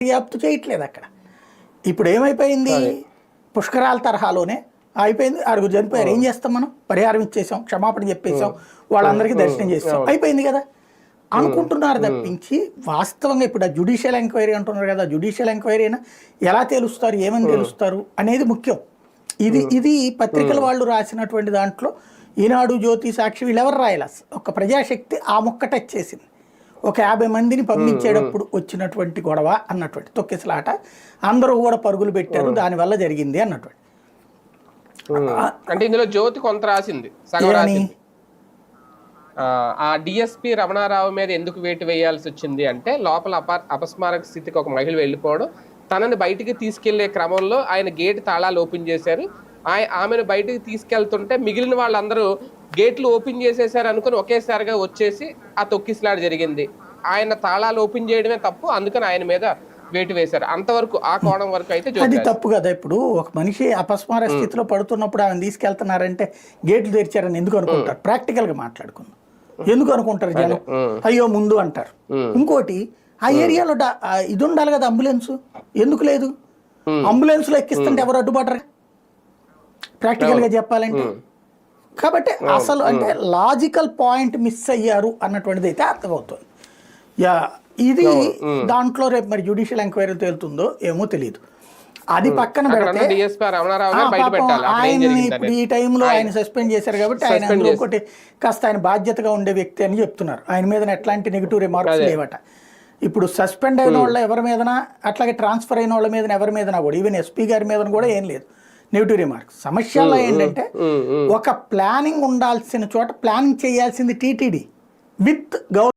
దర్యాప్తు చేయట్లేదు అక్కడ. ఇప్పుడు ఏమైపోయింది, పుష్కరాల తరహాలోనే అయిపోయింది. ఆరుగురు చనిపోయారు, ఏం చేస్తాం మనం, పరిహారం ఇచ్చేసాం, క్షమాపణ చెప్పేసాం, వాళ్ళందరికీ దర్శనం చేస్తాం, అయిపోయింది కదా అనుకుంటున్నారు తప్పించి వాస్తవంగా ఇప్పుడు ఆ జ్యుడిషియల్ ఎంక్వైరీ అంటున్నారు కదా, జ్యుడిషియల్ ఎంక్వైరీ అయినా ఎలా తెలుస్తారు, ఏమని తెలుస్తారు అనేది ముఖ్యం. ఇది పత్రికల వాళ్ళు రాసినటువంటి దాంట్లో ఈనాడు, జ్యోతి, సాక్షి వీళ్ళెవరు రాయాల, ఒక ప్రజాశక్తి ఆ మొక్క టచ్ చేసింది. ఒక 50 మందిని పంపించేటప్పుడు వచ్చినటువంటి గొడవ అన్నటువంటి తొక్కిసలాట, అందరూ కూడా పరుగులు పెట్టారు, దానివల్ల జరిగింది అన్నటువంటి. అంటే ఇందులో జ్యోతి కొంత రాసింది, సగం రాసింది. ఆ డిఎస్పి రమణారావు మీద ఎందుకు వేటు వేయాల్సి వచ్చింది అంటే, లోపల అపస్మారక స్థితికి ఒక మహిళ వెళ్ళిపోవడం, తనని బయటికి తీసుకెళ్లే క్రమంలో ఆయన గేట్ తాళాలు ఓపెన్ చేశారు, ఆమెను బయటికి తీసుకెళ్తుంటే మిగిలిన వాళ్ళందరూ గేట్లు ఓపెన్ చేసేసారు అనుకుని ఒకేసారిగా వచ్చేసి ఆ తొక్కిసలాట జరిగింది. ఆయన తాళాలు ఓపెన్ చేయడమే తప్పు, అందుకని ఆయన మీద వేటు వేశారు. అంతవరకు ఆ కోణం వరకు అయితే అది తప్పు కదా. ఇప్పుడు ఒక మనిషి అపస్మార స్థితిలో పడుతున్నప్పుడు ఆయన తీసుకెళ్తున్నారంటే గేట్లు తెరిచారని ఎందుకు అనుకుంటారు? ప్రాక్టికల్ గా మాట్లాడుకుందాం, ఎందుకు అనుకుంటారు జనం? అయ్యో ముందు అంటారు. ఇంకోటి, ఆ ఏరియాలో ఇది ఉండాలి కదా, అంబులెన్స్ ఎందుకు లేదు? అంబులెన్స్ లో ఎక్కిస్తుంటే ఎవరు అడ్డుపడరు ప్రాక్టికల్ గా చెప్పాలంటే. కాబట్టి అసలు అంటే లాజికల్ పాయింట్ మిస్ అయ్యారు అన్నటువంటిది అయితే అర్థమవుతుంది. ఇది దాంట్లో రేపు మరి జ్యుడిషియల్ ఎంక్వైరీ తేలుతుందో ఏమో తెలియదు. అది పక్కన పెడితే ఆయన్ని ఇప్పుడు ఈ టైంలో ఆయన సస్పెండ్ చేశారు కాబట్టి ఆయన ఒకటి కాస్త ఆయన బాధ్యతగా ఉండే వ్యక్తి అని చెప్తున్నారు. ఆయన మీద ఎట్లాంటి నెగిటివ్ రిమార్క్స్ లేవట. ఇప్పుడు సస్పెండ్ అయిన వాళ్ళ ఎవరి మీదనా, అట్లాగే ట్రాన్స్ఫర్ అయిన వాళ్ళ మీద ఎవరి మీదనా కూడా, ఈవెన్ ఎస్పీ గారి మీద కూడా ఏం లేదు నెగిటివ్ రిమార్క్స్. సమస్యలో ఏంటంటే ఒక ప్లానింగ్ ఉండాల్సిన చోట ప్లానింగ్ చేయాల్సింది టీటీడీ విత్ గవర్నమెంట్.